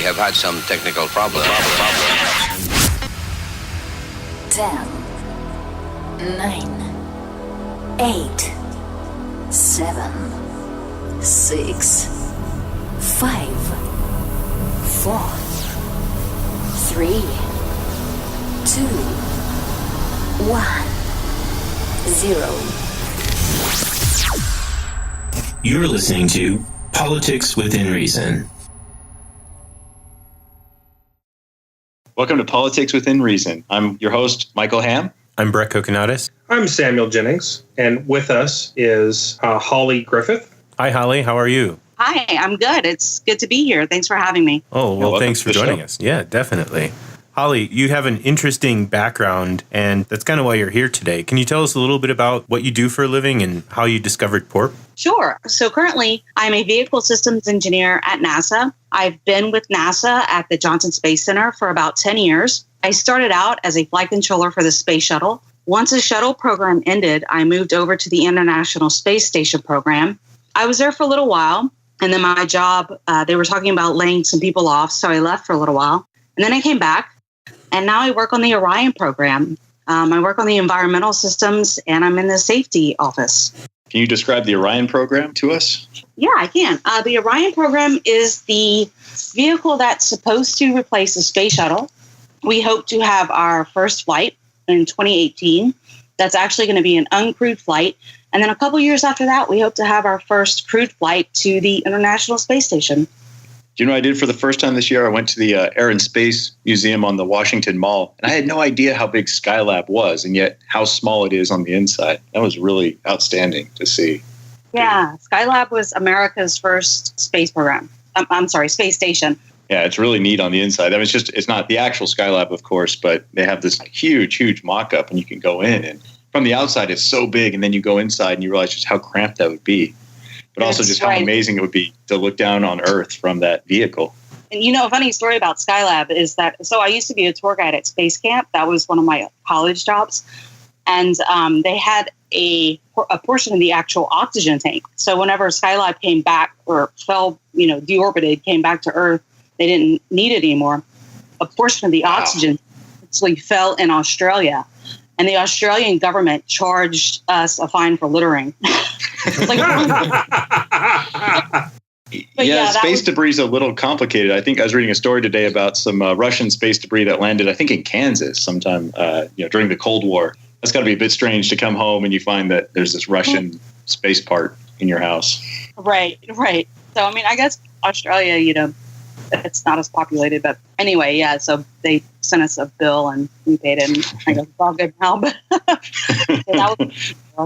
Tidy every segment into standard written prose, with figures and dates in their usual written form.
have had some technical problems. 10, 9, 8, 7, 6, 5, 4, 3, 2, 1, 0. You're listening to Politics Within Reason. Welcome to Politics Within Reason. I'm your host, Michael Ham. I'm Brett Kokonatis. I'm Samuel Jennings, and with us is Holly Griffith. Hi, Holly. How are you? Hi, I'm good. It's good to be here. Thanks for having me. Oh, well, thanks for joining us. Yeah, definitely. Holly, you have an interesting background, and that's kind of why you're here today. Can you tell us a little bit about what you do for a living and how you discovered PORP? Sure. So currently, I'm a vehicle systems engineer at NASA. I've been with NASA at the Johnson Space Center for about 10 years. I started out as a flight controller for the space shuttle. Once the shuttle program ended, I moved over to the International Space Station program. I was there for a little while, and then my job, they were talking about laying some people off, so I left for a little while. And then I came back. And now I work on the Orion program. I work on the environmental systems, and I'm in the safety office. Can you describe the Orion program to us? Yeah, I can. The Orion program is the vehicle that's supposed to replace the space shuttle. We hope to have our first flight in 2018. That's actually going to be an uncrewed flight. And then a couple years after that, we hope to have our first crewed flight to the International Space Station. Do you know what I did for the first time this year? I went to the Air and Space Museum on the Washington Mall, and I had no idea how big Skylab was, and yet how small it is on the inside. That was really outstanding to see. Yeah, Skylab was America's first space program. Space station. Yeah, it's really neat on the inside. I mean, it's not the actual Skylab, of course, but they have this huge mock-up, and you can go in. And from the outside, it's so big, and then you go inside, and you realize just how cramped that would be. But also just how amazing it would be to look down on Earth from that vehicle. And a funny story about Skylab is that, so I used to be a tour guide at Space Camp. That was one of my college jobs. And they had a portion of the actual oxygen tank. So whenever Skylab came back or fell, deorbited, came back to Earth, they didn't need it anymore. A portion of the oxygen actually fell in Australia. And the Australian government charged us a fine for littering. Space debris is a little complicated. I think I was reading a story today about some Russian space debris that landed, I think, in Kansas sometime during the Cold War. That's got to be a bit strange to come home and you find that there's this Russian space part in your house. Right. So, I guess Australia, it's not as populated, but anyway, yeah. So they sent us a bill and we paid it. And I guess it's all good now. But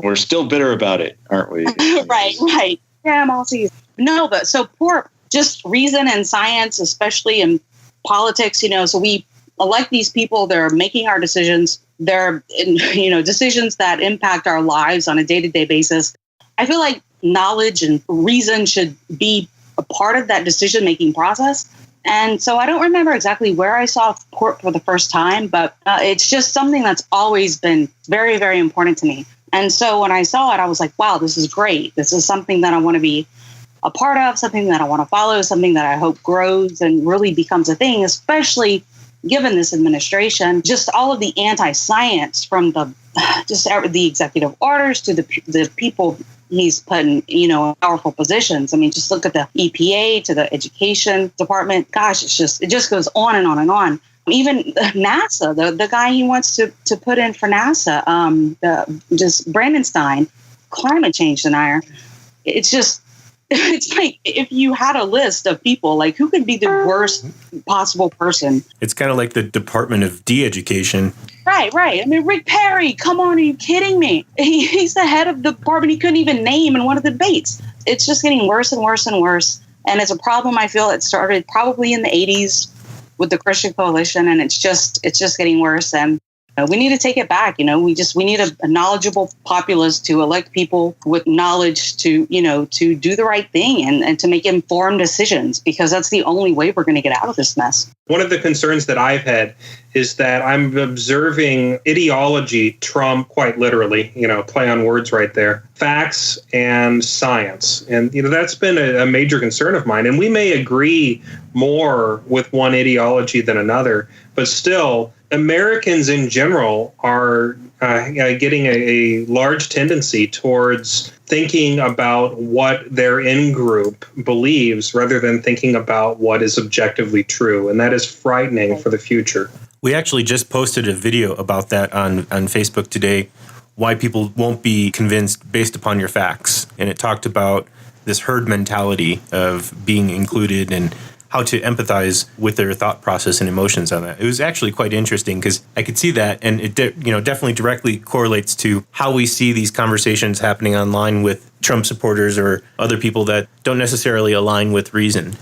we're still bitter about it, aren't we? Right. Yeah, I'm all seized. No, but so PORP, just reason and science, especially in politics. So we elect these people. They're making our decisions. They're decisions that impact our lives on a day-to-day basis. I feel like knowledge and reason should be a part of that decision-making process. And so I don't remember exactly where I saw PORP for the first time, but it's just something that's always been very, very important to me. And so when I saw it, I was like, wow, this is great. This is something that I want to be a part of, something that I want to follow, something that I hope grows and really becomes a thing, especially given this administration. Just all of the anti-science from the executive orders to the people he's put in, powerful positions. Just look at the EPA to the education department. Gosh, it just goes on and on and on. Even NASA, the guy he wants to put in for NASA, Brandon Stein, climate change denier. It's like if you had a list of people, like who could be the worst possible person? It's kind of like the Department of De-Education. Right. Rick Perry, come on, are you kidding me? He's the head of the department he couldn't even name in one of the debates. It's just getting worse and worse and worse. And it's a problem, I feel, it started probably in the 80s with the Christian Coalition, and it's just getting worse. And We need to take it back. We need a knowledgeable populace to elect people with knowledge to do the right thing and to make informed decisions, because that's the only way we're going to get out of this mess. One of the concerns that I've had is that I'm observing ideology trump, quite literally, play on words right there, facts and science. And, that's been a major concern of mine. And we may agree more with one ideology than another, but still, Americans in general are getting a large tendency towards thinking about what their in-group believes rather than thinking about what is objectively true. And that is frightening for the future. We actually just posted a video about that on Facebook today, why people won't be convinced based upon your facts. And it talked about this herd mentality of being included and how to empathize with their thought process and emotions on that. It was actually quite interesting because I could see that, and it definitely directly correlates to how we see these conversations happening online with Trump supporters or other people that don't necessarily align with reason.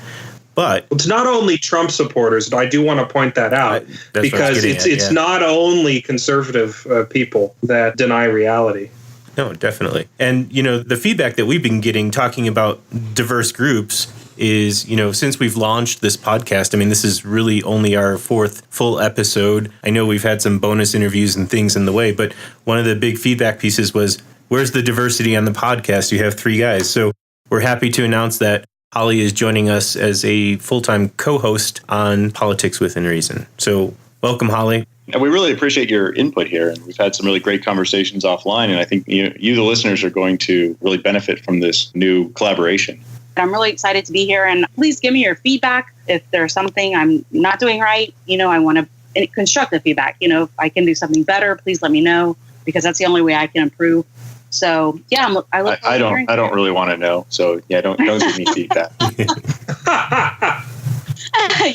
But it's not only Trump supporters, but I do want to point that out because it's not only conservative people that deny reality. No, definitely. And, the feedback that we've been getting talking about diverse groups is, since we've launched this podcast, this is really only our 4th full episode. I know we've had some bonus interviews and things in the way, but one of the big feedback pieces was, where's the diversity on the podcast? You have 3 guys. So we're happy to announce that Holly is joining us as a full-time co-host on Politics Within Reason. So welcome, Holly. And we really appreciate your input here. And we've had some really great conversations offline. And I think you, the listeners, are going to really benefit from this new collaboration. I'm really excited to be here. And please give me your feedback. If there's something I'm not doing right, I want to constructive feedback. If I can do something better, please let me know, because that's the only way I can improve. So, yeah, I don't really want to know. So, yeah, don't give me feedback.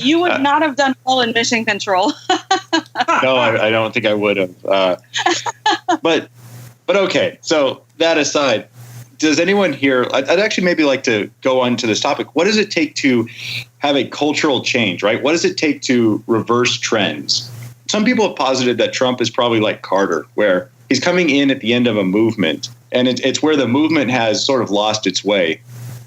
You would not have done well in mission control. No, I don't think I would have. But okay. So that aside, does anyone here? I'd actually maybe like to go on to this topic. What does it take to have a cultural change? Right? What does it take to reverse trends? Some people have posited that Trump is probably like Carter, where he's coming in at the end of a movement, and it's where the movement has sort of lost its way.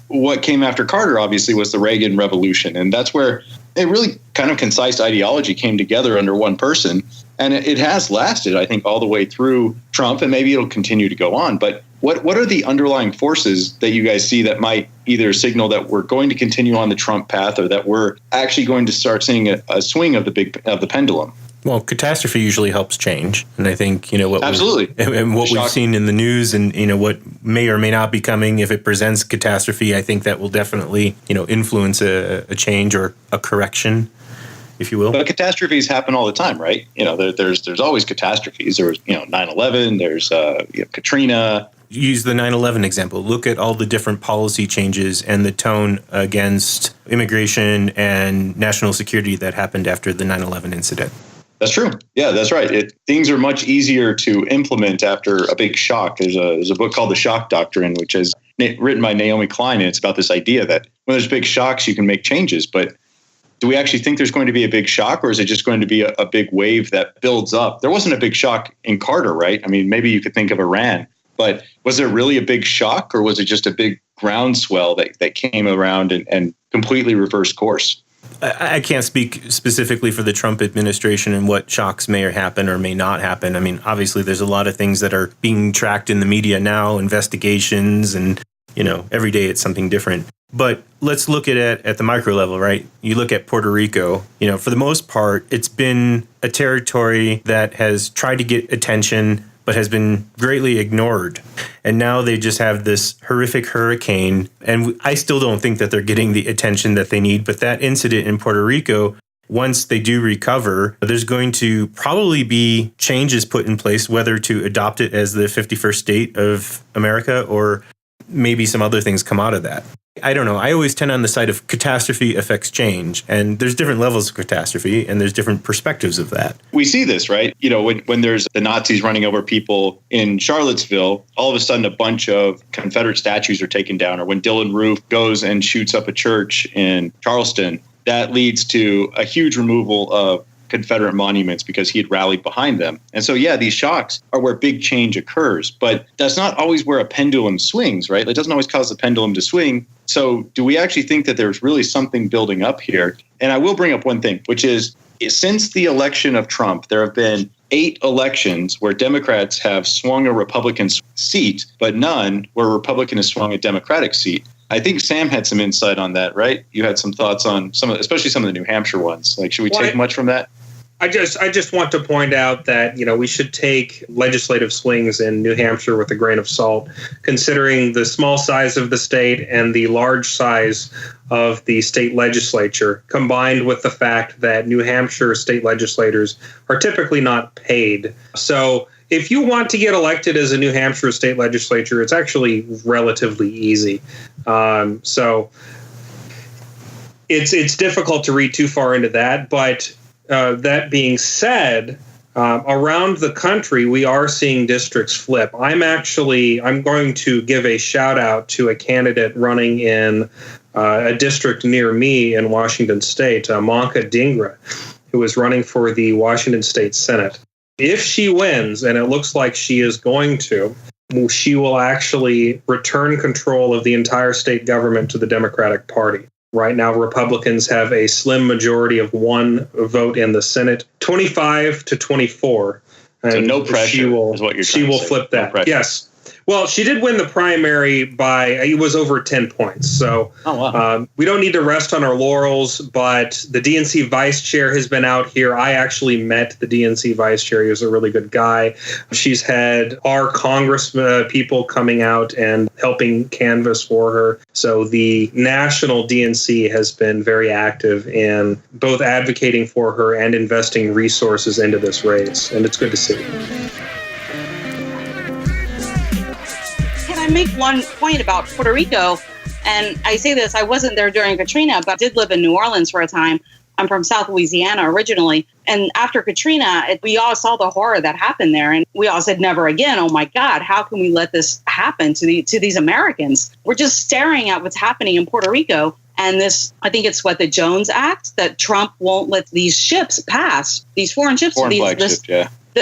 What came after Carter, obviously, was the Reagan Revolution. And that's where a really kind of concise ideology came together under one person. And it has lasted, I think, all the way through Trump, and maybe it'll continue to go on. But what are the underlying forces that you guys see that might either signal that we're going to continue on the Trump path, or that we're actually going to start seeing a swing of the pendulum? Well, catastrophe usually helps change, and I think what absolutely we've seen in the news, and what may or may not be coming, if it presents catastrophe, I think that will definitely influence a change or a correction, if you will. But catastrophes happen all the time, right? There's always catastrophes. There was 9/11. There's Katrina. Use the 9/11 example. Look at all the different policy changes and the tone against immigration and national security that happened after the 9/11 incident. That's true. Yeah, that's right. Things are much easier to implement after a big shock. There's a book called The Shock Doctrine, which is written by Naomi Klein, and it's about this idea that when there's big shocks, you can make changes. But do we actually think there's going to be a big shock, or is it just going to be a big wave that builds up? There wasn't a big shock in Carter, right? Maybe you could think of Iran, but was there really a big shock, or was it just a big groundswell that came around and completely reversed course? I can't speak specifically for the Trump administration and what shocks may happen or may not happen. Obviously, there's a lot of things that are being tracked in the media now, investigations, and, every day it's something different. But let's look at it at the micro level, right? You look at Puerto Rico, for the most part, it's been a territory that has tried to get attention, but has been greatly ignored. And now they just have this horrific hurricane. And I still don't think that they're getting the attention that they need. But that incident in Puerto Rico, once they do recover, there's going to probably be changes put in place, whether to adopt it as the 51st state of America or maybe some other things come out of that. I don't know. I always tend on the side of catastrophe affects change, and there's different levels of catastrophe, and there's different perspectives of that. We see this, right? When there's the Nazis running over people in Charlottesville, all of a sudden a bunch of Confederate statues are taken down, or when Dylan Roof goes and shoots up a church in Charleston, that leads to a huge removal of Confederate monuments because he had rallied behind them. And so, yeah, these shocks are where big change occurs, but that's not always where a pendulum swings, right? It doesn't always cause the pendulum to swing. So do we actually think that there's really something building up here? And I will bring up one thing, which is since the election of Trump, there have been 8 elections where Democrats have swung a Republican seat, but none where a Republican has swung a Democratic seat. I think Sam had some insight on that, right? You had some thoughts on especially some of the New Hampshire ones. Like, should we take much from that? I just want to point out that, we should take legislative swings in New Hampshire with a grain of salt, considering the small size of the state and the large size of the state legislature, combined with the fact that New Hampshire state legislators are typically not paid. So if you want to get elected as a New Hampshire state legislature, it's actually relatively easy. So it's difficult to read too far into that. But that being said, around the country, we are seeing districts flip. I'm going to give a shout out to a candidate running in a district near me in Washington State, Manka Dhingra, who is running for the Washington State Senate. If she wins, and it looks like she is going to, she will actually return control of the entire state government to the Democratic Party. Right now, Republicans have a slim majority of 1 vote in the Senate, 25 to 24. And so no pressure is what you're saying. She will flip that. No, yes. Well, she did win the primary it was over 10 points. So we don't need to rest on our laurels, but the DNC vice chair has been out here. I actually met the DNC vice chair. He was a really good guy. She's had our Congress people coming out and helping canvass for her. So the national DNC has been very active in both advocating for her and investing resources into this race. And it's good to see. Make one point about Puerto Rico, and I say this, I wasn't there during Katrina, but I did live in New Orleans for a time. I'm from South Louisiana originally, and after Katrina, we all saw the horror that happened there, and we all said, never again. Oh my God, how can we let this happen to these Americans? We're just staring at what's happening in Puerto Rico, and this, I think it's the Jones Act, that Trump won't let these ships pass, these foreign ships,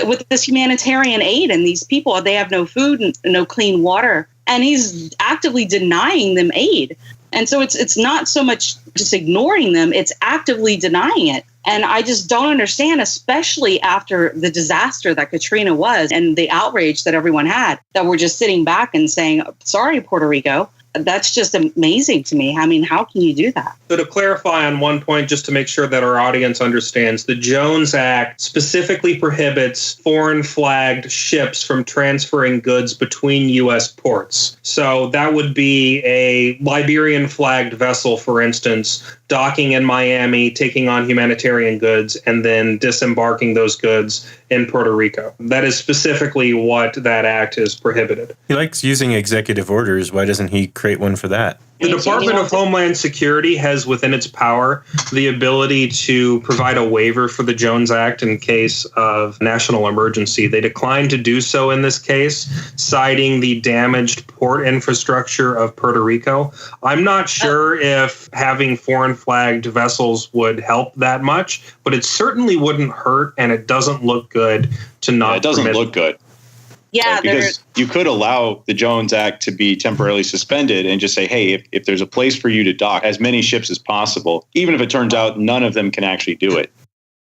with this humanitarian aid, and these people, they have no food and no clean water. And he's actively denying them aid. And so it's not so much just ignoring them, it's actively denying it. And I just don't understand, especially after the disaster that Katrina was and the outrage that everyone had, that we're just sitting back and saying, sorry, Puerto Rico. That's just amazing to me. I mean, how can you do that? So to clarify on one point, just to make sure that our audience understands, the Jones Act specifically prohibits foreign flagged ships from transferring goods between U.S. ports. So that would be a Liberian flagged vessel, for instance, docking in Miami, taking on humanitarian goods, and then disembarking those goods in Puerto Rico. That is specifically what that act is prohibited. He likes using executive orders. Why doesn't he create one for that? The Department of Homeland Security has within its power the ability to provide a waiver for the Jones Act in case of national emergency. They declined to do so in this case, citing the damaged port infrastructure of Puerto Rico. I'm not sure if having foreign flagged vessels would help that much, but it certainly wouldn't hurt, and it doesn't look good to not. It doesn't look good. Yeah, right? Because you could allow the Jones Act to be temporarily suspended and just say, hey, if there's a place for you to dock as many ships as possible, even if it turns out none of them can actually do it.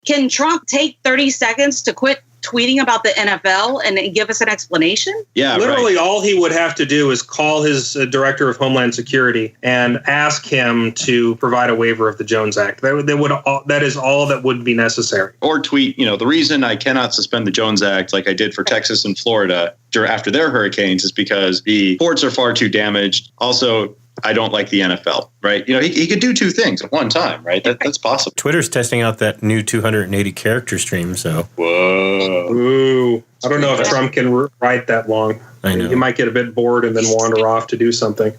Can Trump take 30 seconds to quit tweeting about the NFL and give us an explanation? Yeah, literally all he would have to do is call his director of Homeland Security and ask him to provide a waiver of the Jones Act. That is all that would be necessary. Or tweet, the reason I cannot suspend the Jones Act like I did for Texas and Florida after their hurricanes is because the ports are far too damaged. Also, I don't like the NFL, right? He could do 2 things at one time, right? That's possible. Twitter's testing out that new 280 character stream, so. Whoa. Ooh. I don't know if Trump can write that long. I know. He might get a bit bored and then wander off to do something.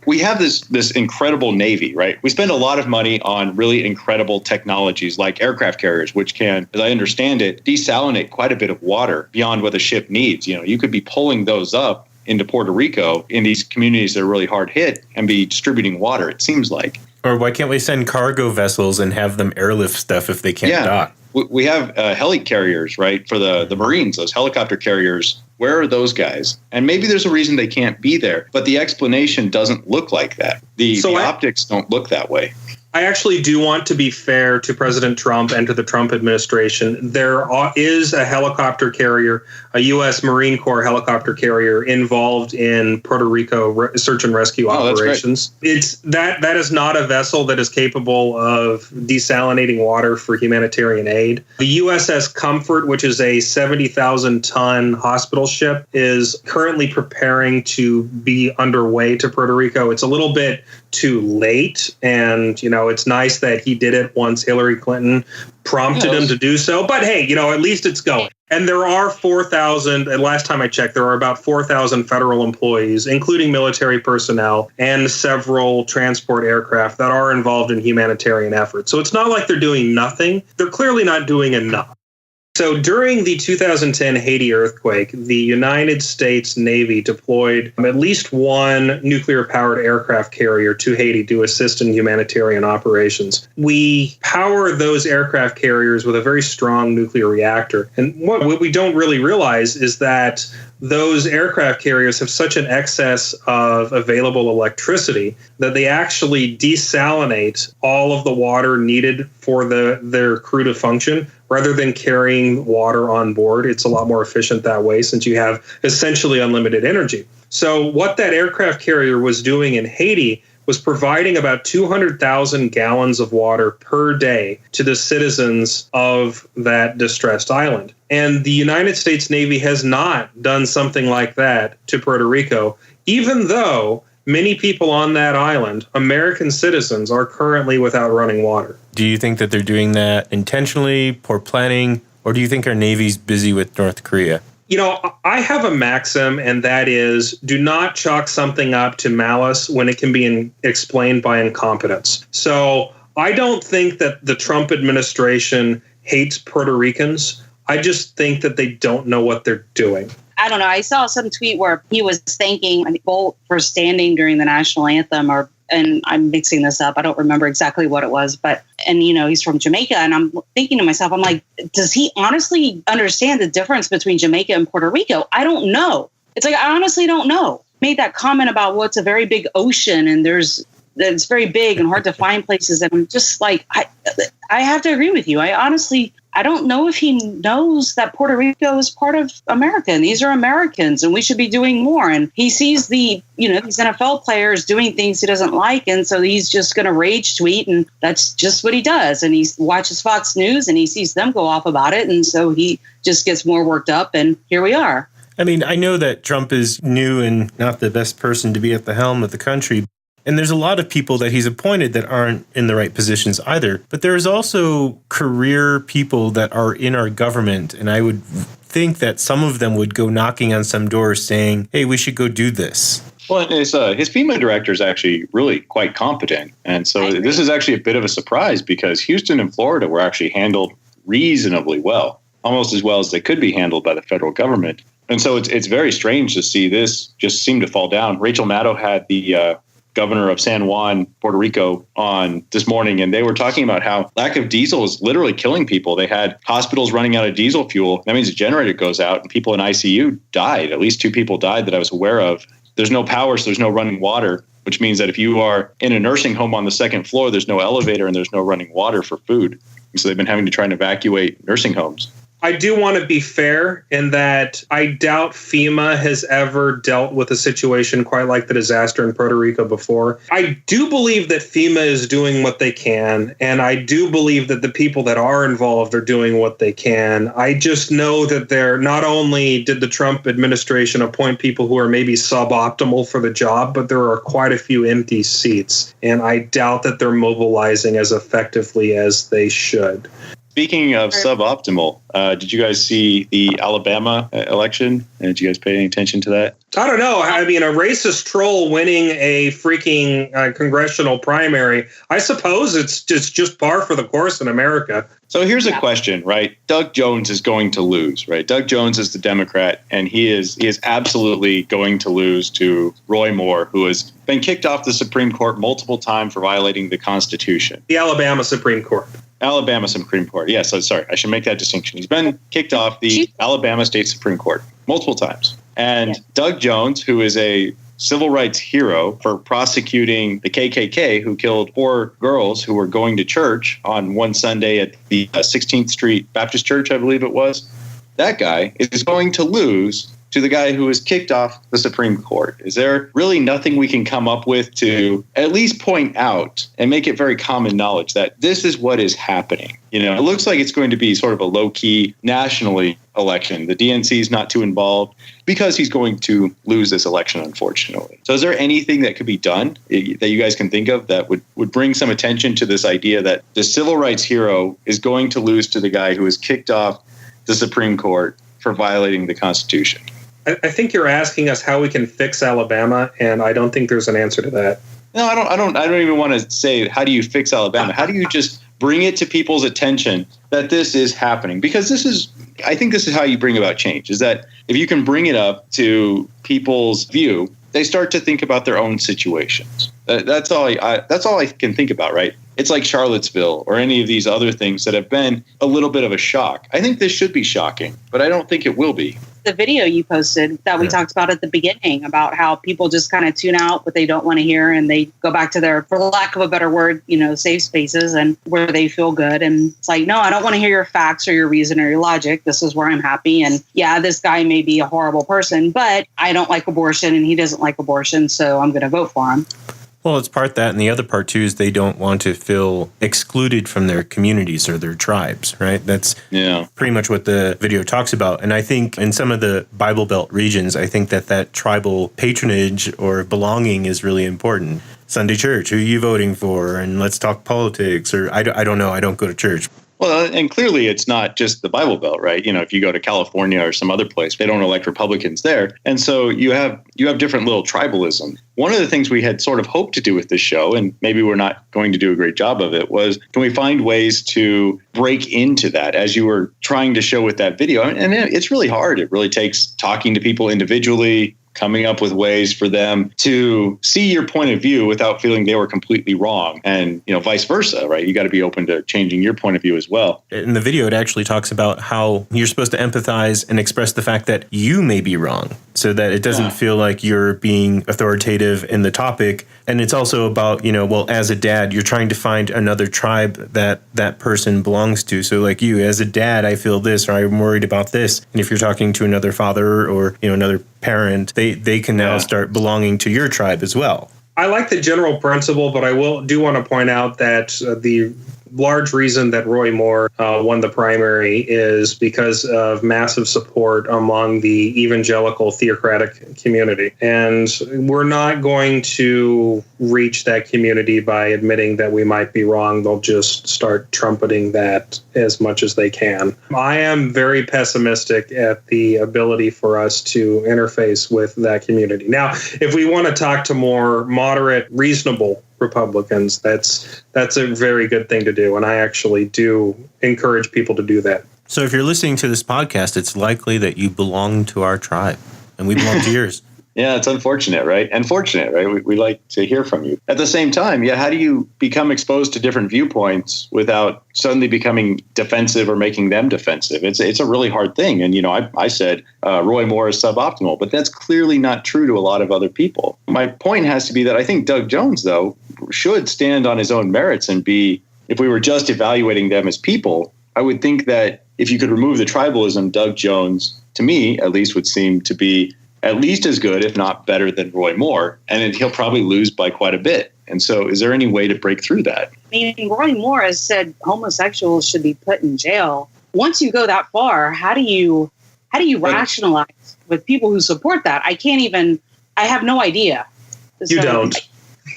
We have this incredible Navy, right? We spend a lot of money on really incredible technologies like aircraft carriers, which can, as I understand it, desalinate quite a bit of water beyond what a ship needs. You could be pulling those up into Puerto Rico in these communities that are really hard hit and be distributing water, it seems like. Or why can't we send cargo vessels and have them airlift stuff if they can't dock? we have heli carriers, right, for the Marines, those helicopter carriers. Where are those guys? And maybe there's a reason they can't be there, but the explanation doesn't look like that. The optics don't look that way. I actually do want to be fair to President Trump and to the Trump administration. There is a helicopter carrier, a U.S. Marine Corps helicopter carrier involved in Puerto Rico search and rescue operations. It's that is not a vessel that is capable of desalinating water for humanitarian aid. The USS Comfort, which is a 70,000-ton hospital ship, is currently preparing to be underway to Puerto Rico. It's a little bit too late, and it's nice that he did it once Hillary Clinton prompted him to do so. But hey, at least it's going. And there are 4,000, and last time I checked, there are about 4,000 federal employees, including military personnel and several transport aircraft that are involved in humanitarian efforts. So it's not like they're doing nothing. They're clearly not doing enough. So during the 2010 Haiti earthquake, the United States Navy deployed at least one nuclear-powered aircraft carrier to Haiti to assist in humanitarian operations. We power those aircraft carriers with a very strong nuclear reactor. And what we don't really realize is that those aircraft carriers have such an excess of available electricity that they actually desalinate all of the water needed for their crew to function rather than carrying water on board. It's a lot more efficient that way since you have essentially unlimited energy. So what that aircraft carrier was doing in Haiti was providing about 200,000 gallons of water per day to the citizens of that distressed island. And the United States Navy has not done something like that to Puerto Rico, even though many people on that island, American citizens, are currently without running water. Do you think that they're doing that intentionally, poor planning, or do you think our Navy's busy with North Korea? I have a maxim, and that is do not chalk something up to malice when it can be explained by incompetence. So I don't think that the Trump administration hates Puerto Ricans. I just think that they don't know what they're doing. I don't know. I saw some tweet where he was thanking Bolt for standing during the national anthem, and I'm mixing this up. I don't remember exactly what it was, and he's from Jamaica. And I'm thinking to myself, I'm like, does he honestly understand the difference between Jamaica and Puerto Rico? I don't know. It's like, I honestly don't know. Made that comment about, well, it's a very big ocean and it's very big and hard to find places. And I'm just like, I have to agree with you. I don't know if he knows that Puerto Rico is part of America and these are Americans and we should be doing more. And he sees these NFL players doing things he doesn't like. And so he's just going to rage tweet, and that's just what he does. And he watches Fox News and he sees them go off about it. And so he just gets more worked up, and here we are. I mean, I know that Trump is new and not the best person to be at the helm of the country. And there's a lot of people that he's appointed that aren't in the right positions either. But there's also career people that are in our government. And I would think that some of them would go knocking on some doors saying, hey, we should go do this. Well, his FEMA director is actually really quite competent. And so this is actually a bit of a surprise because Houston and Florida were actually handled reasonably well, almost as well as they could be handled by the federal government. And so it's very strange to see this just seem to fall down. Rachel Maddow had the governor of San Juan, Puerto Rico, on this morning, and they were talking about how lack of diesel is literally killing people. They had hospitals running out of diesel fuel. That means a generator goes out and people in ICU died. At least 2 people died that I was aware of. There's no power, so there's no running water, which means that if you are in a nursing home on the second floor, there's no elevator and there's no running water for food. And so they've been having to try and evacuate nursing homes. I do want to be fair in that I doubt FEMA has ever dealt with a situation quite like the disaster in Puerto Rico before. I do believe that FEMA is doing what they can, and I do believe that the people that are involved are doing what they can. I just know that not only did the Trump administration appoint people who are maybe suboptimal for the job, but there are quite a few empty seats, and I doubt that they're mobilizing as effectively as they should. Speaking of suboptimal, did you guys see the Alabama election? Did you guys pay any attention to that? I don't know. I mean, a racist troll winning a freaking congressional primary, I suppose it's just par for the course in America. So here's a question, right? Doug Jones is going to lose, right? Doug Jones is the Democrat, and he is absolutely going to lose to Roy Moore, who has been kicked off the Supreme Court multiple times for violating the Constitution. The Alabama Supreme Court. Alabama Supreme Court. Yes, sorry. I should make that distinction. He's been kicked off the Alabama State Supreme Court multiple times. And Doug Jones, who is a civil rights hero for prosecuting the KKK, who killed 4 girls who were going to church on one Sunday at the 16th Street Baptist Church, I believe it was. That guy is going to lose to the guy who was kicked off the Supreme Court. Is there really nothing we can come up with to at least point out and make it very common knowledge that this is what is happening? You know, it looks like it's going to be sort of a low-key nationally election. The DNC is not too involved because he's going to lose this election, unfortunately. So is there anything that could be done that you guys can think of that would bring some attention to this idea that the civil rights hero is going to lose to the guy who was kicked off the Supreme Court for violating the Constitution? I think you're asking us how we can fix Alabama, and I don't think there's an answer to that. No, I don't even want to say, how do you fix Alabama? How do you just bring it to people's attention that this is happening? Because I think this is how you bring about change, is that if you can bring it up to people's view, they start to think about their own situations. That's all I can think about, right? It's like Charlottesville or any of these other things that have been a little bit of a shock. I think this should be shocking, but I don't think it will be. The video you posted that we talked about at the beginning about how people just kind of tune out what they don't want to hear and they go back to their, for lack of a better word, safe spaces and where they feel good. And it's like, no, I don't want to hear your facts or your reason or your logic. This is where I'm happy. And yeah, this guy may be a horrible person, but I don't like abortion and he doesn't like abortion. So I'm going to vote for him. Well, it's part that, and the other part, too, is they don't want to feel excluded from their communities or their tribes, right? That's pretty much what the video talks about. And I think in some of the Bible Belt regions, I think that tribal patronage or belonging is really important. Sunday church, who are you voting for? And let's talk politics, or I don't know, I don't go to church. Well, and clearly it's not just the Bible Belt, right? If you go to California or some other place, they don't elect Republicans there. And so you have different little tribalism. One of the things we had sort of hoped to do with this show, and maybe we're not going to do a great job of it, was can we find ways to break into that, as you were trying to show with that video? And it's really hard. It really takes talking to people individually, coming up with ways for them to see your point of view without feeling they were completely wrong, and vice versa, right? You got to be open to changing your point of view as well. In the video, it actually talks about how you're supposed to empathize and express the fact that you may be wrong, so that it doesn't feel like you're being authoritative in the topic. And it's also about, as a dad, you're trying to find another tribe that person belongs to. So like you, as a dad, I feel this, or I'm worried about this. And if you're talking to another father or, another parent, they can now start belonging to your tribe as well. I like the general principle, but I do want to point out that the large reason that Roy Moore won the primary is because of massive support among the evangelical theocratic community. And we're not going to reach that community by admitting that we might be wrong. They'll just start trumpeting that as much as they can. I am very pessimistic at the ability for us to interface with that community. Now, if we want to talk to more moderate, reasonable Republicans, that's a very good thing to do. And I actually do encourage people to do that. So if you're listening to this podcast, it's likely that you belong to our tribe and we belong to yours. Yeah, it's unfortunate, right? And fortunate, right? We like to hear from you. At the same time, how do you become exposed to different viewpoints without suddenly becoming defensive or making them defensive? It's a really hard thing. And, I said Roy Moore is suboptimal, but that's clearly not true to a lot of other people. My point has to be that I think Doug Jones, though, should stand on his own merits and be, if we were just evaluating them as people, I would think that if you could remove the tribalism, Doug Jones, to me, at least, would seem to be at least as good, if not better, than Roy Moore. And he'll probably lose by quite a bit. And so is there any way to break through that? I mean, Roy Moore has said homosexuals should be put in jail. Once you go that far, how do you rationalize with people who support that? I have no idea. You don't.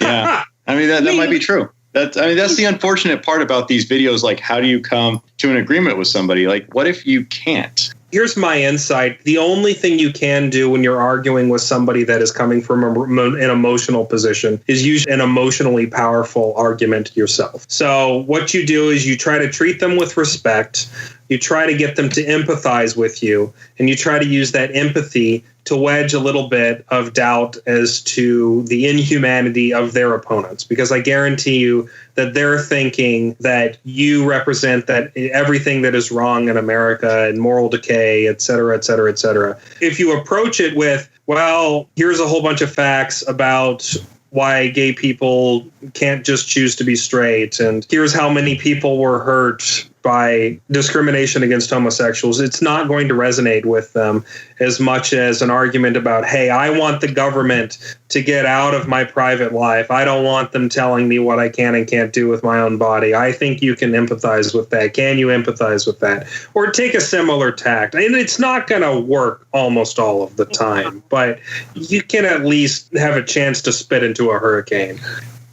Yeah. I mean, that might be true. That's the unfortunate part about these videos. Like, how do you come to an agreement with somebody? Like, what if you can't? Here's my insight. The only thing you can do when you're arguing with somebody that is coming from an emotional position is use an emotionally powerful argument yourself. So what you do is you try to treat them with respect. You try to get them to empathize with you, and you try to use that empathy to wedge a little bit of doubt as to the inhumanity of their opponents, because I guarantee you that they're thinking that you represent that everything that is wrong in America and moral decay, et cetera, et cetera, et cetera. If you approach it with, well, here's a whole bunch of facts about why gay people can't just choose to be straight, and here's how many people were hurt by discrimination against homosexuals, it's not going to resonate with them as much as an argument about, hey, I want the government to get out of my private life. I don't want them telling me what I can and can't do with my own body. I think you can empathize with that. Can you empathize with that? Or take a similar tact. And it's not going to work almost all of the time, but you can at least have a chance to spit into a hurricane.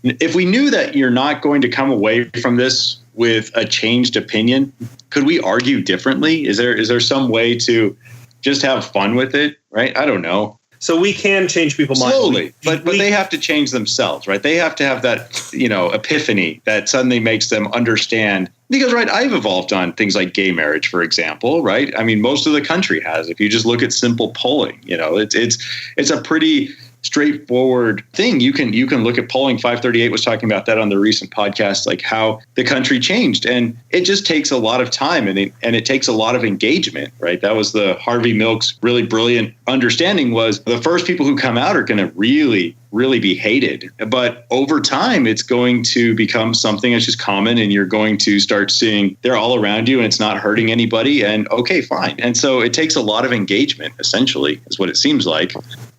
If we knew that you're not going to come away from this with a changed opinion, could we argue differently? Is there some way to just have fun with it? Right? I don't know. So we can change people's minds slowly, but they have to change themselves, right? They have to have that, epiphany that suddenly makes them understand. Because, right, I've evolved on things like gay marriage, for example, right? I mean, most of the country has. If you just look at simple polling, it's a pretty straightforward thing. You can look at polling. 538 was talking about that on the recent podcast, like how the country changed, and it just takes a lot of time and it takes a lot of engagement, right? That was the Harvey Milk's really brilliant understanding, was the first people who come out are going to really be hated, but over time it's going to become something that's just common, and you're going to start seeing they're all around you and it's not hurting anybody, and okay, fine. And so it takes a lot of engagement, essentially, is what it seems like.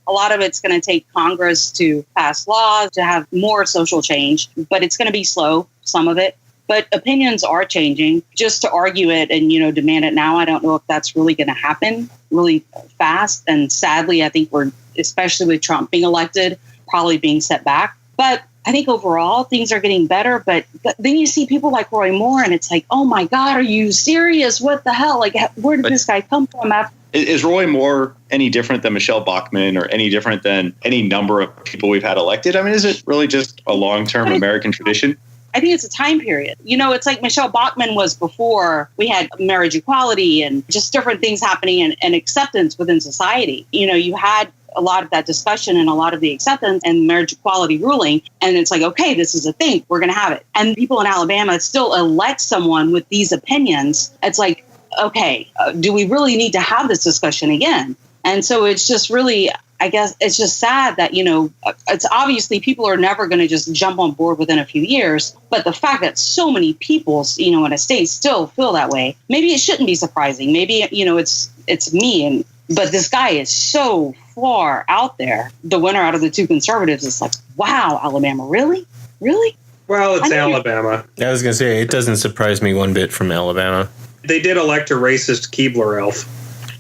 A lot of it's going to take Congress to pass laws, to have more social change, but it's going to be slow, some of it. But opinions are changing. Just to argue it and, demand it now, I don't know if that's really going to happen really fast. And sadly, I think we're, especially with Trump being elected, probably being set back. But I think overall things are getting better. But then you see people like Roy Moore and it's like, oh my God, are you serious? What the hell? Like, where did this guy come from? Is Roy Moore any different than Michelle Bachmann or any different than any number of people we've had elected? I mean, is it really just a long-term American tradition? I think it's a time period. It's like Michelle Bachmann was before we had marriage equality and just different things happening and acceptance within society. You had a lot of that discussion and a lot of the acceptance and marriage equality ruling. And it's like, okay, this is a thing. We're going to have it. And people in Alabama still elect someone with these opinions. It's like, okay, do we really need to have this discussion again? And so it's just really, I guess, it's just sad that, it's obviously people are never going to just jump on board within a few years. But the fact that so many people, in a state still feel that way, maybe it shouldn't be surprising. Maybe, it's me. But this guy is so far out there. The winner out of the two conservatives is like, wow, Alabama, really? Really? Well, it's Alabama. I was going to say, it doesn't surprise me one bit from Alabama. They did elect a racist Keebler elf.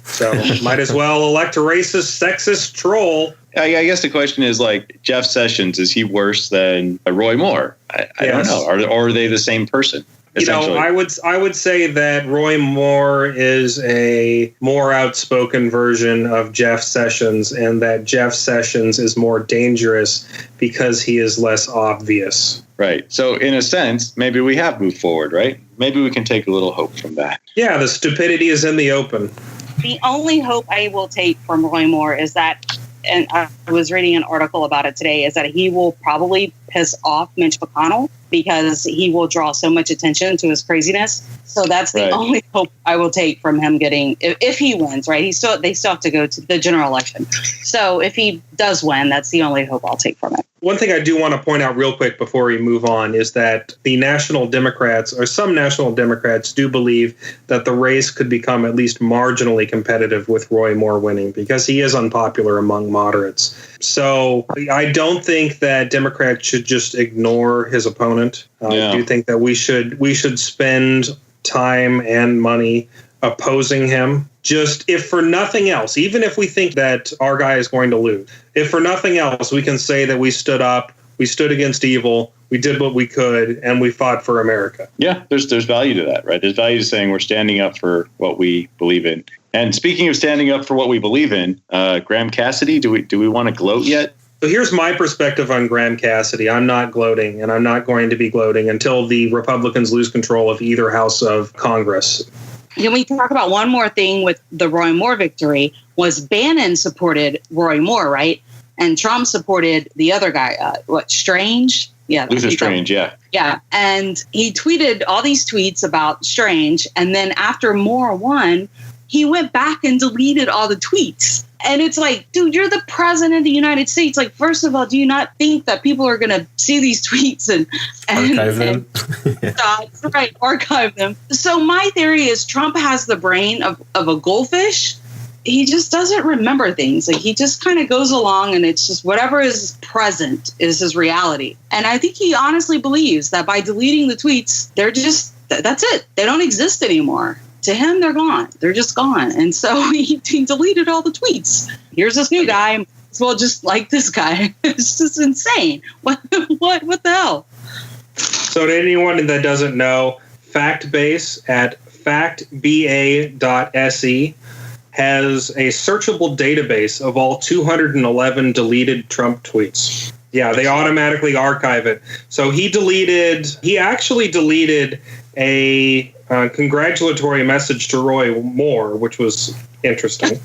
So might as well elect a racist, sexist troll. I guess the question is, like, Jeff Sessions, is he worse than Roy Moore? I don't know. Or are they the same person? I would say that Roy Moore is a more outspoken version of Jeff Sessions, and that Jeff Sessions is more dangerous because he is less obvious. Right. So in a sense, maybe we have moved forward, right? Maybe we can take a little hope from that. Yeah, the stupidity is in the open. The only hope I will take from Roy Moore is that, and I was reading an article about it today, is that he will probably piss off Mitch McConnell because he will draw so much attention to his craziness. So that's the only hope I will take from him getting, if he wins, right? They still have to go to the general election. So if he does win, that's the only hope I'll take from it. One thing I do want to point out real quick before we move on is that the National Democrats, or some National Democrats, do believe that the race could become at least marginally competitive with Roy Moore winning because he is unpopular among moderates. So I don't think that Democrats should just ignore his opponent. I do think that we should spend time and money opposing him. Just if for nothing else, even if we think that our guy is going to lose, if for nothing else, we can say that we stood up, we stood against evil, we did what we could, and we fought for America. Yeah, there's value to that, right? There's value to saying we're standing up for what we believe in. And speaking of standing up for what we believe in, Graham Cassidy, do we want to gloat yet? So here's my perspective on Graham Cassidy. I'm not gloating, and I'm not going to be gloating until the Republicans lose control of either house of Congress. Then we talk about one more thing with the Roy Moore victory was Bannon supported Roy Moore, right? And Trump supported the other guy, Strange? Yeah. Luther Strange, yeah. Yeah. And he tweeted all these tweets about Strange. And then after Moore won, he went back and deleted all the tweets. And it's like, dude, you're the president of the United States. Like, first of all, do you not think that people are going to see these tweets and archive them? That's right, archive them. So my theory is Trump has the brain of a goldfish. He just doesn't remember things. Like, he just kind of goes along, and it's just whatever is present is his reality. And I think he honestly believes that by deleting the tweets, they're just, that's it. They don't exist anymore. To him, they're gone. They're just gone. And so he deleted all the tweets. Here's this new guy. Well, just like this guy. It's just insane. What the hell? So to anyone that doesn't know, Factbase at factba.se has a searchable database of all 211 deleted Trump tweets. Yeah, they automatically archive it. So he actually deleted a congratulatory message to Roy Moore, which was interesting.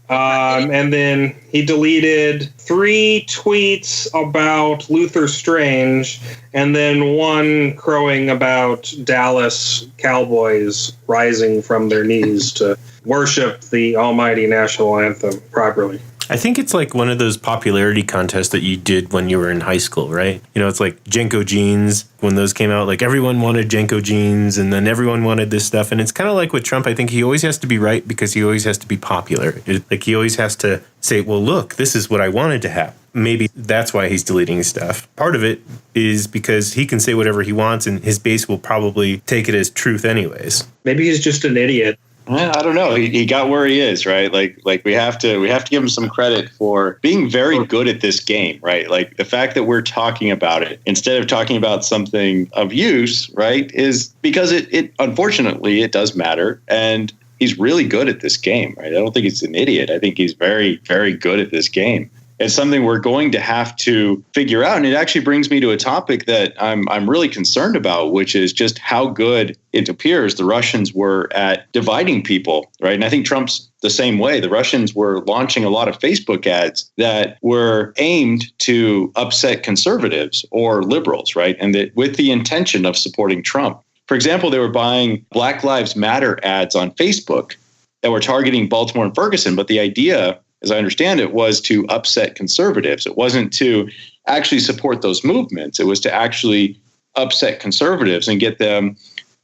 And then he deleted 3 tweets about Luther Strange, and then 1 crowing about Dallas Cowboys rising from their knees to worship the almighty national anthem properly. I think it's like one of those popularity contests that you did when you were in high school, right? You know, it's like Jenko jeans. When those came out, like everyone wanted Jenko jeans, and then everyone wanted this stuff. And it's kind of like with Trump. I think he always has to be right because he always has to be popular. Like he always has to say, well, look, this is what I wanted to have. Maybe that's why he's deleting stuff. Part of it is because he can say whatever he wants, and his base will probably take it as truth anyways. Maybe he's just an idiot. I don't know. He got where he is, right? Like we have to give him some credit for being very good at this game, right? Like the fact that we're talking about it instead of talking about something of use, right, is because it unfortunately it does matter, and he's really good at this game, right? I don't think he's an idiot. I think he's very, very good at this game. It's something we're going to have to figure out. And it actually brings me to a topic that I'm really concerned about, which is just how good it appears the Russians were at dividing people, right? And I think Trump's the same way. The Russians were launching a lot of Facebook ads that were aimed to upset conservatives or liberals, right? And that with the intention of supporting Trump. For example, they were buying Black Lives Matter ads on Facebook that were targeting Baltimore and Ferguson. But the idea, as I understand it, was to upset conservatives. It wasn't to actually support those movements. It was to actually upset conservatives and get them,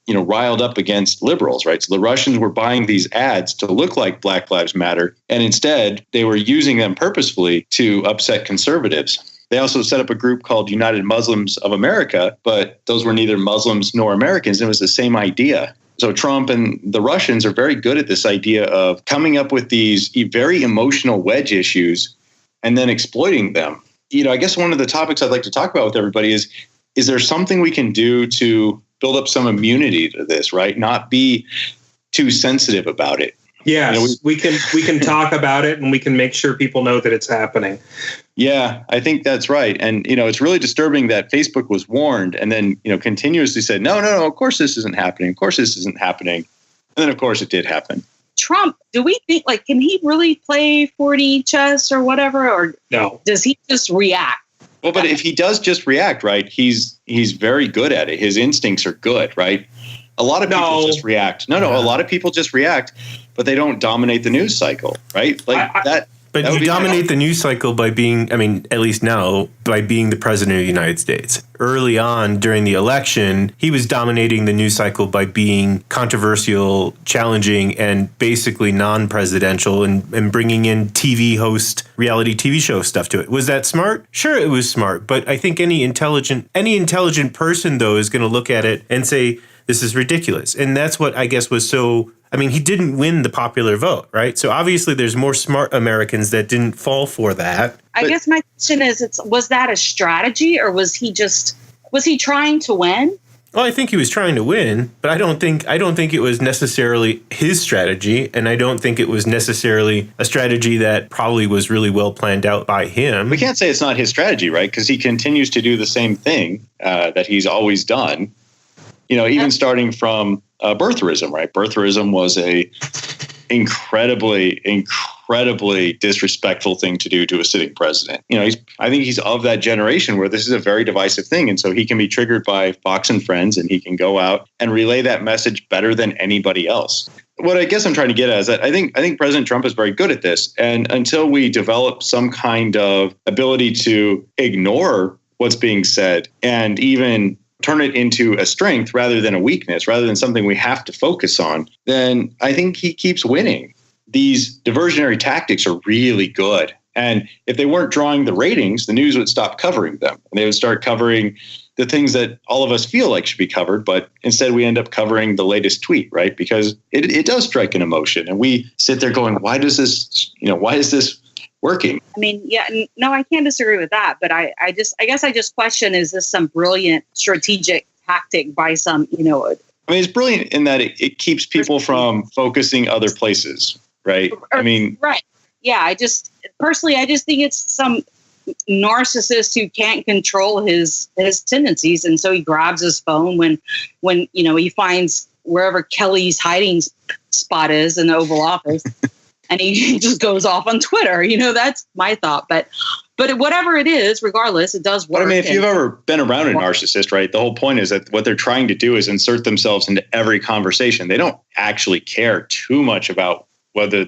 riled up against liberals, right? So the Russians were buying these ads to look like Black Lives Matter, and instead they were using them purposefully to upset conservatives. They also set up a group called United Muslims of America, but those were neither Muslims nor Americans. It was the same idea. So Trump and the Russians are very good at this idea of coming up with these very emotional wedge issues and then exploiting them. I guess one of the topics I'd like to talk about with everybody is there something we can do to build up some immunity to this, right? Not be too sensitive about it. Yes, we can talk about it, and we can make sure people know that it's happening. Yeah, I think that's right. And, it's really disturbing that Facebook was warned and then, continuously said, no, of course this isn't happening. Of course this isn't happening. And then, of course, it did happen. Trump, do we think, can he really play 4D chess or whatever? Or no? Does he just react? Well, but if he does just react, right, he's very good at it. His instincts are good, right? A lot of people just react. No, a lot of people just react, but they don't dominate the news cycle, right? But you dominate the news cycle by being, at least now, by being the president of the United States. Early on during the election, he was dominating the news cycle by being controversial, challenging, and basically non-presidential and bringing in TV host, reality TV show stuff to it. Was that smart? Sure, it was smart. But I think any intelligent person, though, is going to look at it and say, this is ridiculous. And that's what I guess was so... he didn't win the popular vote, right? So obviously there's more smart Americans that didn't fall for that. I guess my question is, was that a strategy, or was he trying to win? Well, I think he was trying to win, but I don't think it was necessarily his strategy, and I don't think it was necessarily a strategy that probably was really well planned out by him. We can't say it's not his strategy, right? Because he continues to do the same thing that he's always done. even starting from birtherism, right? Birtherism was a incredibly disrespectful thing to do to a sitting president. I think he's of that generation where this is a very divisive thing. And so he can be triggered by Fox and Friends, and he can go out and relay that message better than anybody else. What I guess I'm trying to get at is that I think President Trump is very good at this. And until we develop some kind of ability to ignore what's being said and even turn it into a strength rather than a weakness, rather than something we have to focus on, then I think he keeps winning. These diversionary tactics are really good. And if they weren't drawing the ratings, the news would stop covering them. And they would start covering the things that all of us feel like should be covered. But instead, we end up covering the latest tweet, right? Because it does strike an emotion. And we sit there going, why is this working? I mean, yeah, no, I can't disagree with that. But I guess I just question, is this some brilliant strategic tactic by some, it's brilliant in that it keeps people from focusing other places, right? Right. Yeah, I just think it's some narcissist who can't control his tendencies. And so he grabs his phone when he finds wherever Kelly's hiding spot is in the Oval Office. And he just goes off on Twitter. That's my thought. But whatever it is, regardless, it does work. But if you've ever been around a narcissist, right, the whole point is that what they're trying to do is insert themselves into every conversation. They don't actually care too much about whether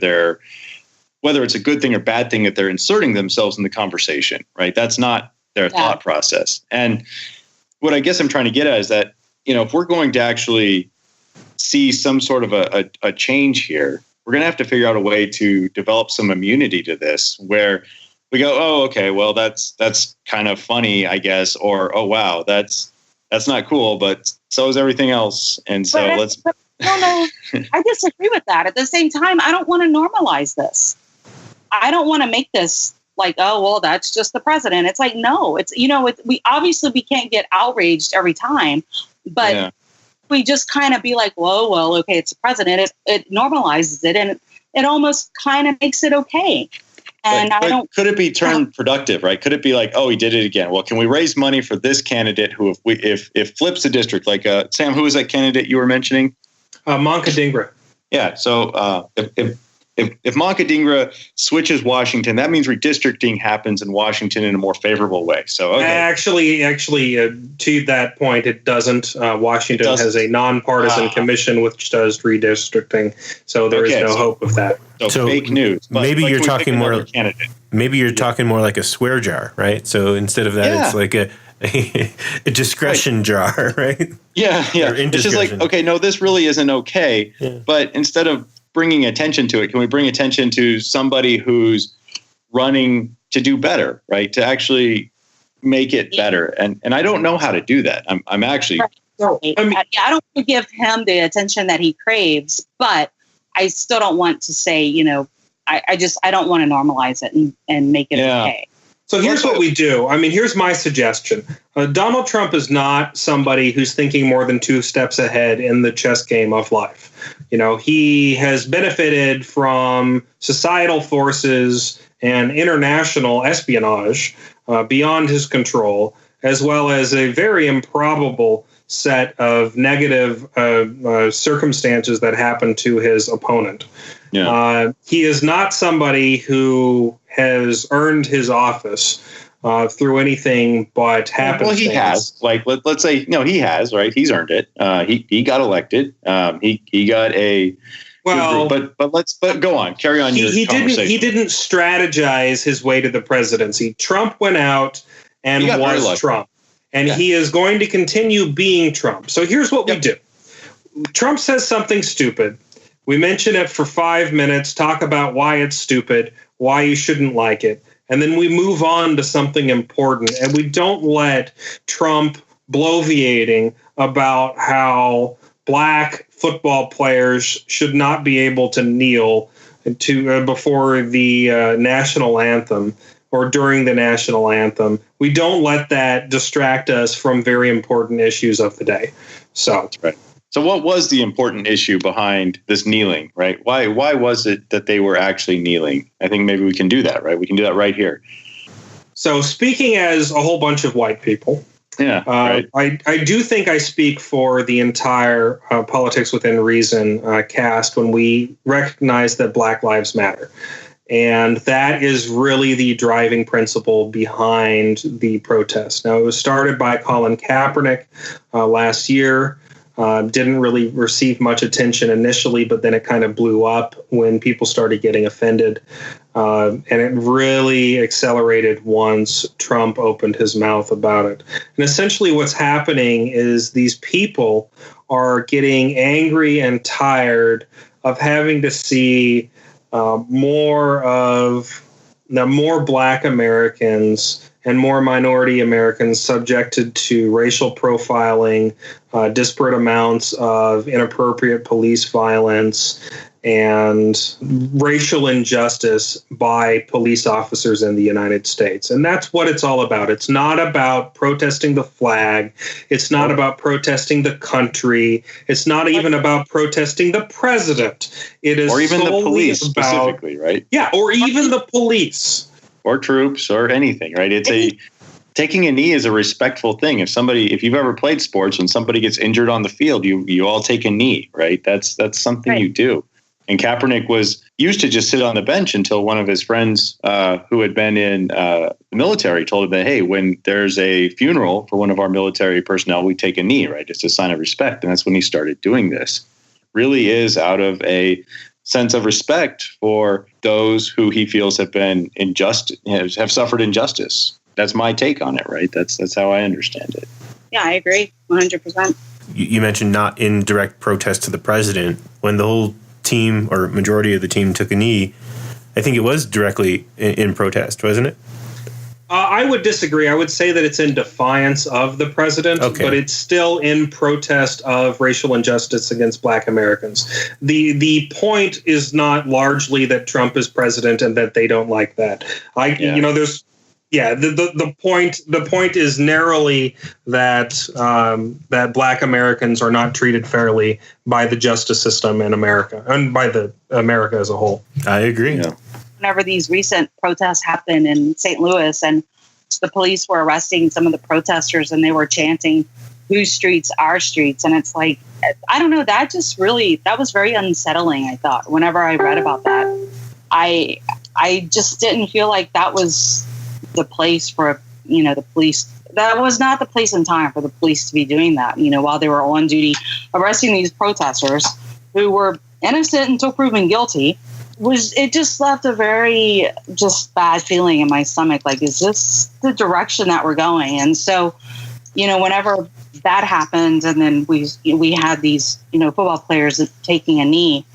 it's a good thing or bad thing that they're inserting themselves in the conversation, right? That's not their thought process. And what I guess I'm trying to get at is that, if we're going to actually see some sort of a change here, we're going to have to figure out a way to develop some immunity to this, where we go, oh, okay, well, that's kind of funny, I guess, or, oh, wow, that's not cool, but so is everything else. And so no, I disagree with that. At the same time, I don't want to normalize this. I don't want to make this like, oh, well, that's just the president. It's like, no, it's, we can't get outraged every time, but we just kind of be like, well, okay, it's the president. It normalizes it, and it almost kind of makes it okay. And but could it be turned productive, right? Could it be like, oh, he did it again? Well, can we raise money for this candidate who, if flips the district, like Sam, who was that candidate you were mentioning? Mancadingra. Yeah. So if Mancadingra switches Washington, that means redistricting happens in Washington in a more favorable way. So okay. Actually, to that point, it doesn't. Washington has a nonpartisan commission which does redistricting, so there is no hope of that. So fake news. Maybe you're talking more. Maybe you're talking more like a swear jar, right? So instead of that, it's like a discretion jar, right? Yeah. It's just like, okay, no, this really isn't okay. Yeah. But instead of bringing attention to it, can we bring attention to somebody who's running to do better, right? To actually make it better. And I don't know how to do that. I'm actually. I don't want to give him the attention that he craves, but I still don't want to say, I don't want to normalize it and make it okay. So here's what we do. Here's my suggestion. Donald Trump is not somebody who's thinking more than two steps ahead in the chess game of life. He has benefited from societal forces and international espionage beyond his control, as well as a very improbable set of negative circumstances that happened to his opponent. Yeah. He is not somebody who has earned his office through anything but happenstance. Well, he has. Like, let's say, he has, right? He's earned it. He got elected. He got a. Well, but go on. Carry on your conversation. He didn't strategize his way to the presidency. Trump went out and was Trump. And he is going to continue being Trump. So here's what we do. Trump says something stupid. We mention it for 5 minutes, talk about why it's stupid, why you shouldn't like it. And then we move on to something important. And we don't let Trump bloviating about how black football players should not be able to kneel before the national anthem or during the national anthem. We don't let that distract us from very important issues of the day. So that's right. So what was the important issue behind this kneeling, right? Why was it that they were actually kneeling? I think maybe we can do that, right? We can do that right here. So speaking as a whole bunch of white people, Yeah, right. I do think I speak for the entire Politics Within Reason cast when we recognize that Black Lives Matter. And that is really the driving principle behind the protest. Now, it was started by Colin Kaepernick last year. Didn't really receive much attention initially, but then it kind of blew up when people started getting offended. And it really accelerated once Trump opened his mouth about it. And essentially what's happening is these people are getting angry and tired of having to see more Black Americans and more minority Americans subjected to racial profiling, disparate amounts of inappropriate police violence, and racial injustice by police officers in the United States. And that's what it's all about. It's not about protesting the flag. It's not about protesting the country. It's not even about protesting the president. It is or even the police about, specifically, right? Yeah, or even the police. Or troops or anything, right? Taking a knee is a respectful thing. If you've ever played sports, when somebody gets injured on the field, you all take a knee, right? That's something right. You do. And Kaepernick used to just sit on the bench until one of his friends who had been in the military told him that, hey, when there's a funeral for one of our military personnel, we take a knee, right? It's a sign of respect. And that's when he started doing this. Really is out of a sense of respect for those who he feels have been have suffered injustice. That's my take on it, right? That's how I understand it. Yeah, I agree 100%. You mentioned not in direct protest to the president. When the whole team or majority of the team took a knee, I think it was directly in protest, wasn't it? I would disagree. I would say that it's in defiance of the president, but it's still in protest of racial injustice against Black Americans. The point is not largely that Trump is president and that they don't like that. The point is narrowly that Black Americans are not treated fairly by the justice system in America and by the America as a whole. I agree. Yeah. Whenever these recent protests happened in St. Louis and the police were arresting some of the protesters and they were chanting, "Whose streets, our streets." And it's like, I don't know, that was very unsettling, I thought. Whenever I read about that, I just didn't feel like that was the place for, the police. That was not the place and time for the police to be doing that, while they were on duty, arresting these protesters who were innocent until proven guilty. It just left a very just bad feeling in my stomach. Like, is this the direction that we're going? And so, whenever that happened, and then we had these, football players taking a knee,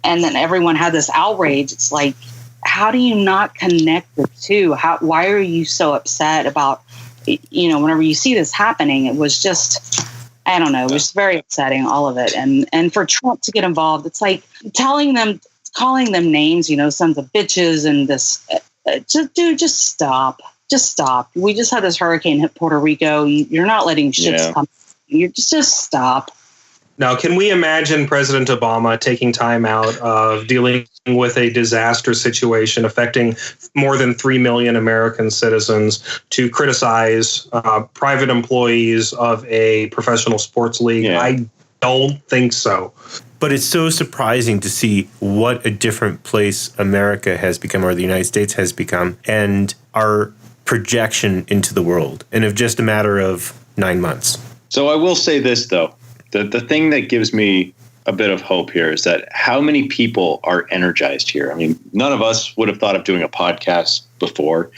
and then everyone had this outrage. It's like, how do you not connect the two? Why are you so upset about, whenever you see this happening? It was just, I don't know, it was very upsetting, all of it. And for Trump to get involved, it's like calling them names, sons of bitches, and this, just stop. Just stop. We just had this hurricane hit Puerto Rico. You're not letting ships come. You just stop. Now, can we imagine President Obama taking time out of dealing with a disaster situation affecting more than 3 million American citizens to criticize private employees of a professional sports league? Yeah. I don't think so. But it's so surprising to see what a different place America has become, or the United States has become, and our projection into the world in just a matter of 9 months. So I will say this, though. The thing that gives me a bit of hope here is that how many people are energized here. I mean, none of us would have thought of doing a podcast before.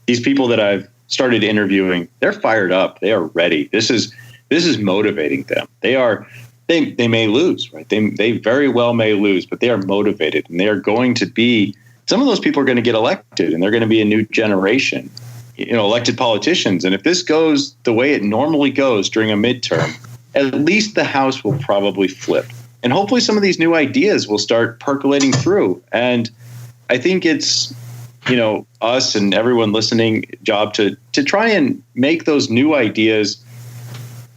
These people that I've started interviewing, they're fired up. They are ready. This is motivating them. They may lose, right? They very well may lose, but they are motivated, and they are going to be, some of those people are going to get elected, and they're going to be a new generation, elected politicians. And if this goes the way it normally goes during a midterm, at least the House will probably flip. And hopefully some of these new ideas will start percolating through. And I think it's, us and everyone listening job to try and make those new ideas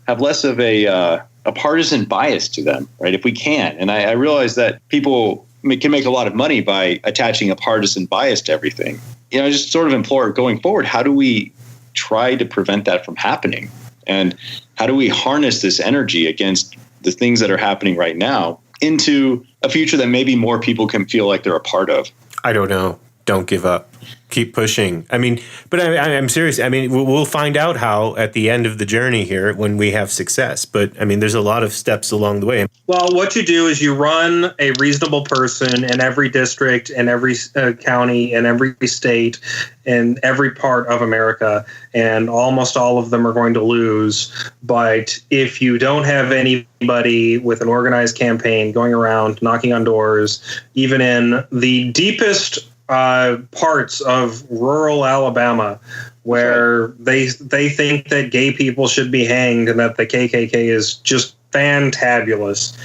have less of a partisan bias to them, right? If we can. And I realize that people can make a lot of money by attaching a partisan bias to everything. I just sort of implore going forward, how do we try to prevent that from happening? And how do we harness this energy against the things that are happening right now into a future that maybe more people can feel like they're a part of? I don't know. Don't give up. Keep pushing. I mean, but I'm serious. I mean, we'll find out how at the end of the journey here when we have success. But I mean, there's a lot of steps along the way. Well, what you do is you run a reasonable person in every district and every county and every state and every part of America, and almost all of them are going to lose. But if you don't have anybody with an organized campaign going around knocking on doors, even in the deepest parts of rural Alabama, where they think that gay people should be hanged and that the KKK is just fantabulous.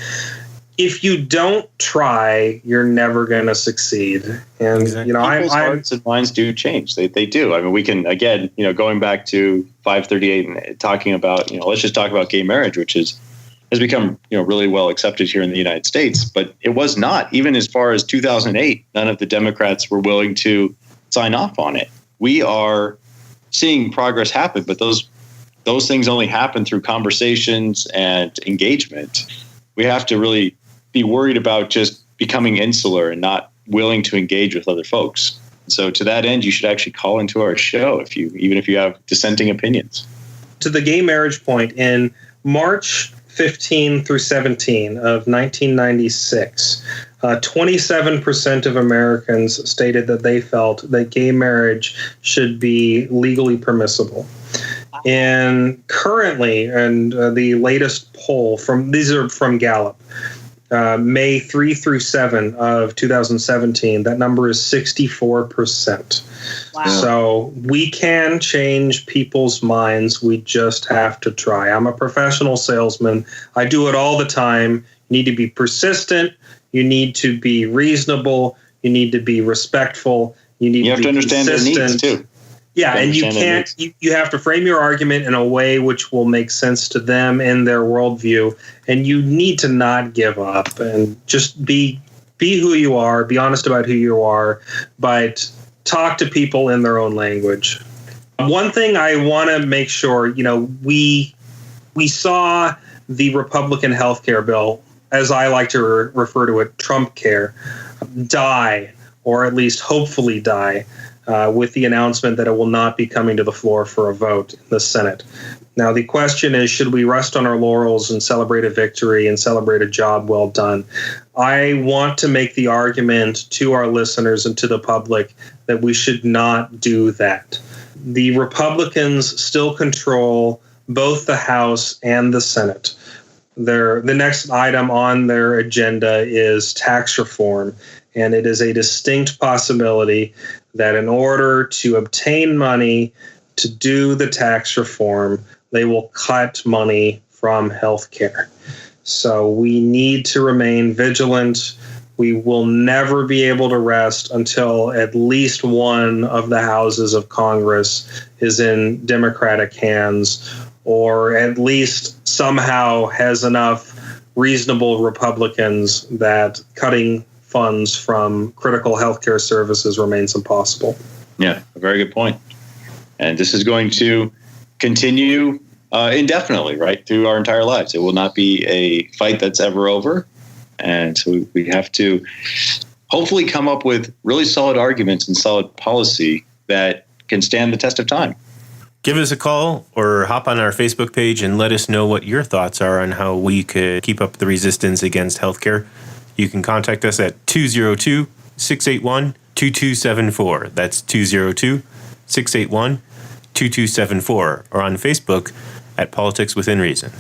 If you don't try, you're never going to succeed. And exactly. People's hearts and minds do change. They do. I mean, we can, again, going back to 538 and talking about, let's just talk about gay marriage, which has become, really well accepted here in the United States. But it was not. Even as far as 2008, none of the Democrats were willing to sign off on it. We are seeing progress happen, but those things only happen through conversations and engagement. We have to really be worried about just becoming insular and not willing to engage with other folks. So to that end, you should actually call into our show even if you have dissenting opinions. To the gay marriage point, in March 15 through 17 of 1996, 27% of Americans stated that they felt that gay marriage should be legally permissible. And currently, the latest poll these are from Gallup, May 3 through 7 of 2017, that number is 64%. Wow. So we can change people's minds. We just have to try. I'm a professional salesman. I do it all the time. You need to be persistent. You need to be reasonable. You need to be respectful. You have to understand their needs too. Yeah, and you can't. You have to frame your argument in a way which will make sense to them and their worldview. And you need to not give up and just be who you are. Be honest about who you are, but talk to people in their own language. One thing I want to make sure, we saw the Republican health care bill, as I like to refer to it, Trump care, die, or at least hopefully die, with the announcement that it will not be coming to the floor for a vote in the Senate. Now, the question is, should we rest on our laurels and celebrate a victory and celebrate a job well done? I want to make the argument to our listeners and to the public that we should not do that. The Republicans still control both the House and the Senate. The next item on their agenda is tax reform, and it is a distinct possibility that in order to obtain money to do the tax reform, they will cut money from health care. So we need to remain vigilant. We will never be able to rest until at least one of the houses of Congress is in Democratic hands, or at least somehow has enough reasonable Republicans that cutting funds from critical healthcare services remains impossible. Yeah, a very good point. And this is going to continue indefinitely, right, through our entire lives. It will not be a fight that's ever over. And so we have to hopefully come up with really solid arguments and solid policy that can stand the test of time. Give us a call or hop on our Facebook page and let us know what your thoughts are on how we could keep up the resistance against healthcare. You can contact us at 202-681-2274. That's 202-681-2274. Or on Facebook at Politics Within Reason.